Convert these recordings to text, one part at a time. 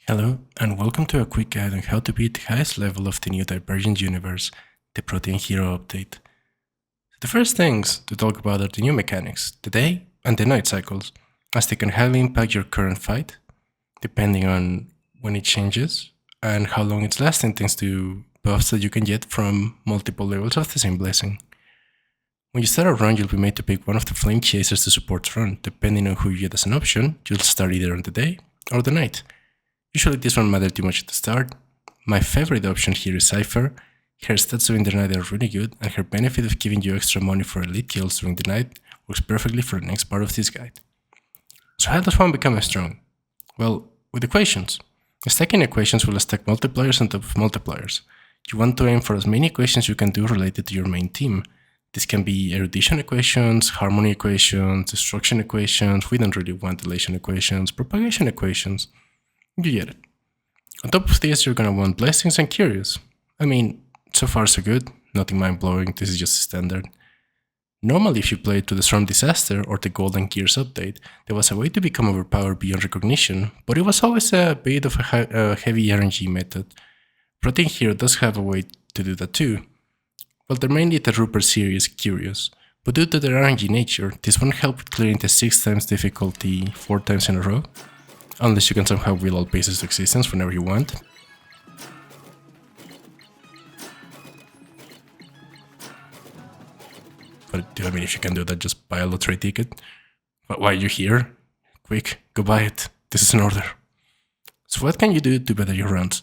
Hello, and welcome to a quick guide on how to beat the highest level of the new Divergent universe, the Prothean hero update. The first things to talk about are the new mechanics, the day and the night cycles, as they can highly impact your current fight, depending on when it changes, and how long it's lasting thanks to buffs that you can get from multiple levels of the same blessing. When you start a run, you'll be made to pick one of the flame chasers to support run. Depending on who you get as an option, you'll start either on the day or the night. Usually this won't matter too much at the start. My favorite option here is Cypher. Her stats during the night are really good, and her benefit of giving you extra money for elite kills during the night works perfectly for the next part of this guide. So how does one become strong? Well, with equations. Stacking equations will stack multipliers on top of multipliers. You want to aim for as many equations you can do related to your main team. This can be erudition equations, harmony equations, destruction equations, we don't really want elation equations, propagation equations. You get it. On top of this, you're gonna want blessings and curios. I mean, so far so good, nothing mind-blowing, this is just standard. Normally, if you played to the Storm Disaster or the Golden Gears update, there was a way to become overpowered beyond recognition, but it was always a bit of a heavy RNG method. Prothean here does have a way to do that too. Well, they're mainly the Rupert series Curios, but due to their RNG nature, this won't help with clearing the 6 times difficulty 4 times in a row, unless you can somehow will all pieces to existence whenever you want. But I mean, if you can do that, just buy a lottery ticket. But why are you here? Quick, go buy it. This is an order. So what can you do to better your runs?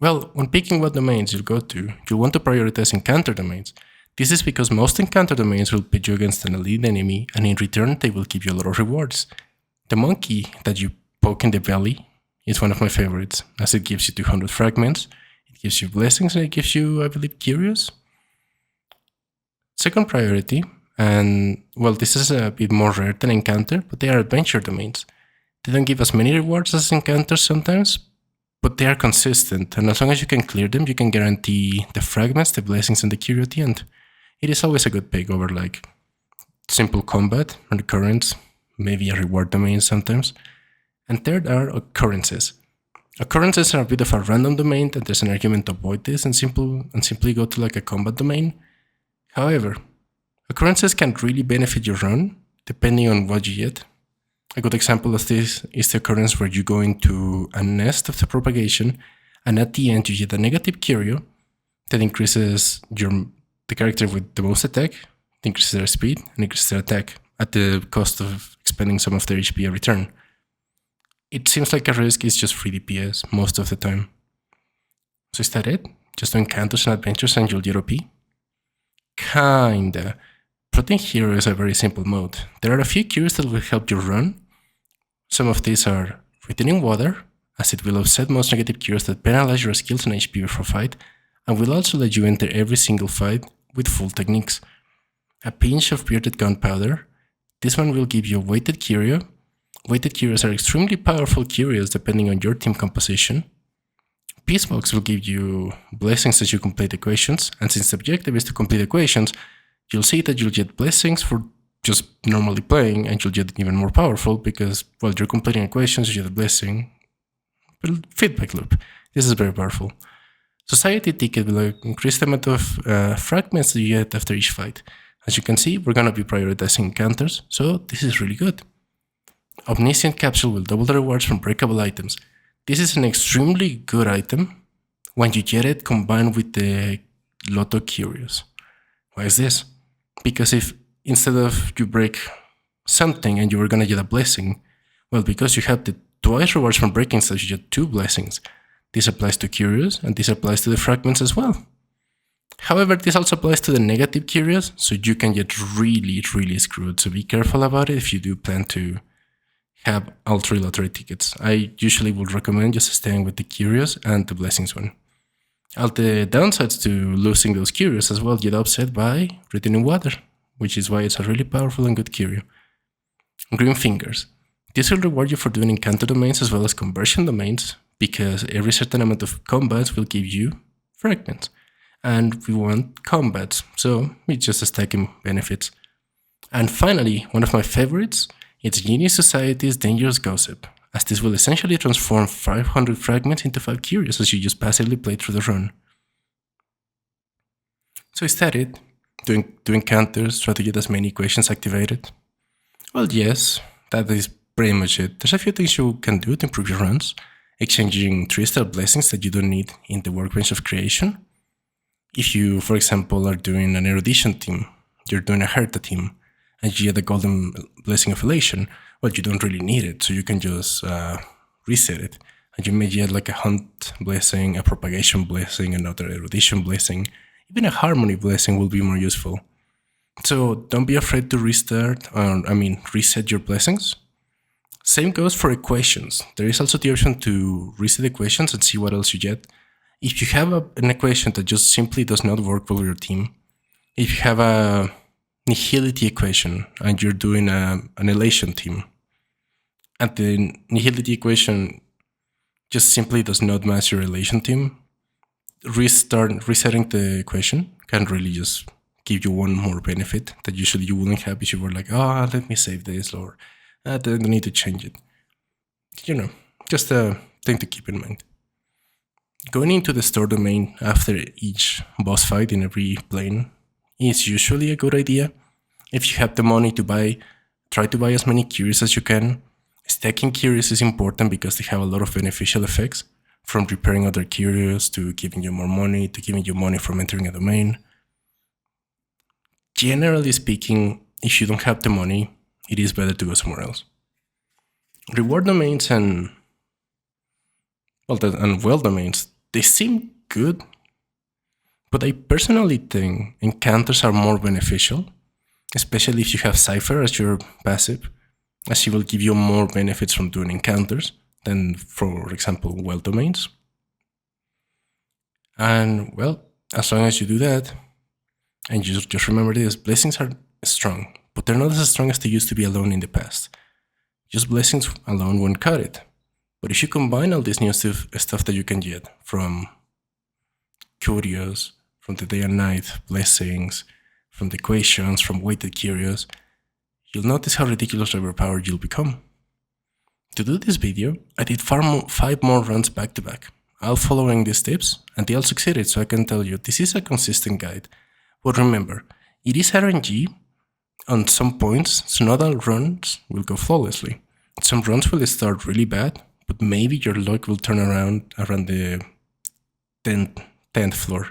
Well, when picking what domains you'll go to, you'll want to prioritize encounter domains. This is because most encounter domains will pit you against an elite enemy, and in return they will give you a lot of rewards. The monkey that you poke in the belly is one of my favorites, as it gives you 200 fragments, it gives you blessings, and it gives you, I believe, curios. Second priority, and well, this is a bit more rare than encounter, but they are adventure domains. They don't give as many rewards as encounters sometimes, but they are consistent, and as long as you can clear them, you can guarantee the fragments, the blessings, and the curio at the end. It is always a good pick over like simple combat, recurrence, maybe a reward domain sometimes. And third are occurrences. Occurrences are a bit of a random domain, and there's an argument to avoid this and simply go to like a combat domain. However, occurrences can really benefit your run, depending on what you get. A good example of this is the occurrence where you go into a nest of the propagation, and at the end you get a negative curio that increases the character with the most attack, increases their speed, and increases their attack at the cost of expending some of their HP every turn. It seems like a risk is just free DPS most of the time. So is that it? Just do encounters and adventures and you'll get OP? Kinda. Prothean Hero is a very simple mode. There are a few cures that will help you run. Some of these are retaining water, as it will offset most negative cures that penalize your skills and HP before fight, and will also let you enter every single fight with full techniques. A pinch of bearded gunpowder. This one will give you a weighted curio. Weighted curios are extremely powerful curios depending on your team composition. Peacebox will give you blessings as you complete equations, and since the objective is to complete equations, you'll see that you'll get blessings for just normally playing, and you'll get even more powerful because while you're completing equations, you get a blessing. Feedback loop. This is very powerful. Society ticket will increase the amount of fragments that you get after each fight. As you can see, we're gonna be prioritizing encounters, so this is really good. Omniscient Capsule will double the rewards from breakable items. This is an extremely good item when you get it combined with the Lotto Curios. Why is this? Because if instead of you break something and you were gonna get a blessing, well, because you have the twice rewards from breaking stuff, you get 2 blessings. This applies to curios and this applies to the fragments as well. However, this also applies to the negative curios, so you can get really screwed. So be careful about it if you do plan to have all 3 lottery tickets. I usually would recommend just staying with the curios and the blessings one. All the downsides to losing those curios as well get offset by retaining water, which is why it's a really powerful and good curio. Green Fingers. This will reward you for doing encounter domains as well as conversion domains, because every certain amount of combats will give you fragments. And we want combats, so it's just stacking benefits. And finally, one of my favorites, it's Genius Society's Dangerous Gossip. as this will essentially transform 500 fragments into 5 Curios as you just passively play through the run. So is that it? Doing counters, try to get as many equations activated? Well, yes, that is pretty much it. There's a few things you can do to improve your runs, exchanging 3-star blessings that you don't need in the workbench of creation. If you, for example, are doing an erudition team, you're doing a Herta team, and you get the golden blessing of elation, well, you don't really need it, so you can just reset it. And you may get like a hunt blessing, a propagation blessing, another erudition blessing, even a harmony blessing will be more useful. So don't be afraid to reset your blessings. Same goes for equations. There is also the option to reset equations and see what else you get. If you have an equation that just simply does not work well with your team, if you have a nihility equation and you're doing an elation team, and the nihility equation just simply does not match your elation team, resetting the equation can really just give you one more benefit that usually you wouldn't have if you were like, oh, let me save this, or I don't need to change it. You know, just a thing to keep in mind. Going into the store domain after each boss fight in every plane is usually a good idea. If you have the money to buy, try to buy as many Curios as you can. Stacking Curios is important because they have a lot of beneficial effects, from repairing other Curios to giving you more money, to giving you money from entering a domain. Generally speaking, if you don't have the money, it is better to go somewhere else. Reward domains and well domains, they seem good, but I personally think encounters are more beneficial, especially if you have Cypher as your passive, as he will give you more benefits from doing encounters than, for example, well domains. And well, as long as you do that, and you just remember this, blessings are strong, but they're not as strong as they used to be alone in the past. Just blessings alone won't cut it. But if you combine all this new stuff that you can get from Curios, from the day and night blessings, from the equations, from weighted Curios, you'll notice how ridiculously overpowered you'll become. To do this video, I did 5 more runs back to back, all following these tips, and they all succeeded, so I can tell you this is a consistent guide. But remember, it is RNG on some points, so not all runs will go flawlessly. Some runs will start really bad, but maybe your luck will turn around the 10th floor.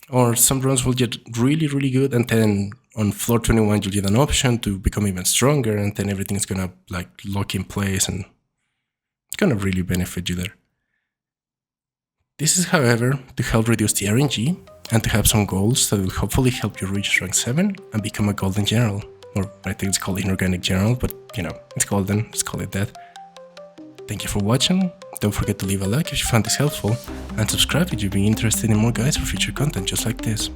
Or some runs will get really, really good, and then on floor 21 you'll get an option to become even stronger, and then everything's gonna like lock in place, and it's gonna really benefit you there. This is, however, to help reduce the RNG and to have some goals that will hopefully help you reach rank 7 and become a golden general. Or I think it's called inorganic general, but you know, it's golden, let's call it that. Thank you for watching. Don't forget to leave a like if you found this helpful, and subscribe if you'd be interested in more guides for future content just like this.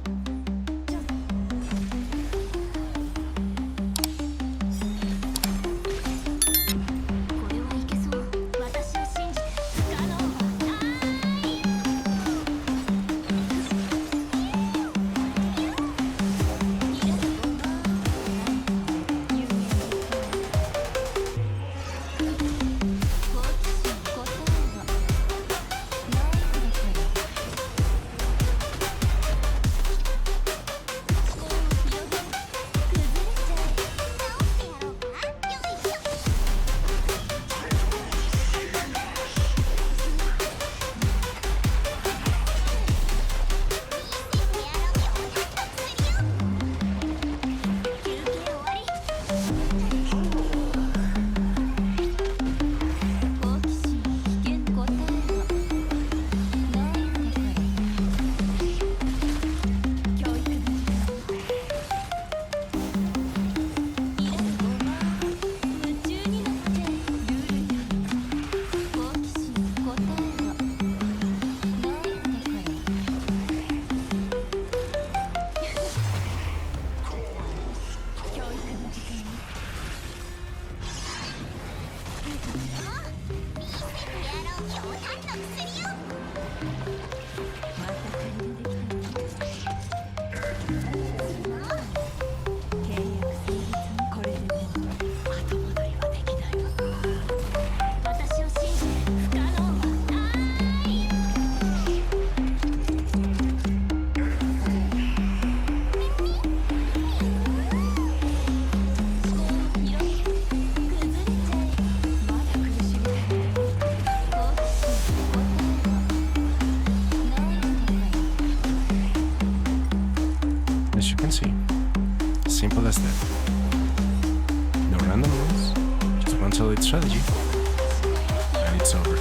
as that. No random rolls, just one solid strategy, and it's over.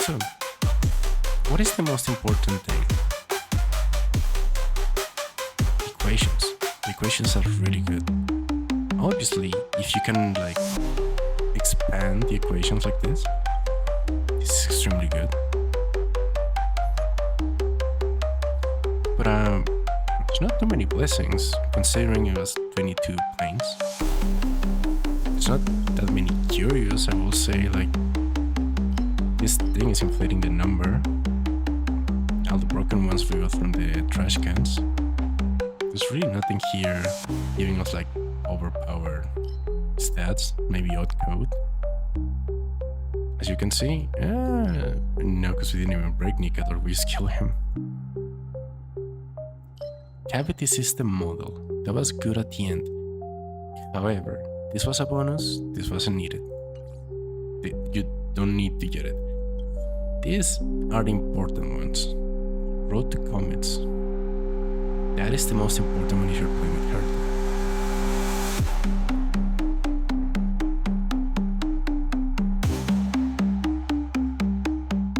So, what is the most important thing? Equations. The equations are really good. Obviously, if you can like expand the equations like this, it's extremely good. But there's not too many blessings considering it was 22 planes. It's not that many Curios, I will say. Like, this thing is inflating the number. All the broken ones we got from the trash cans. There's really nothing here giving us like overpowered stats, maybe odd code. As you can see, no, because we didn't even break Nika or we just kill him. Cavity system model, that was good at the end. However, this was a bonus, this wasn't needed. You don't need to get it. These are the important ones. Road to Comets. That is the most important one if you're playing with her.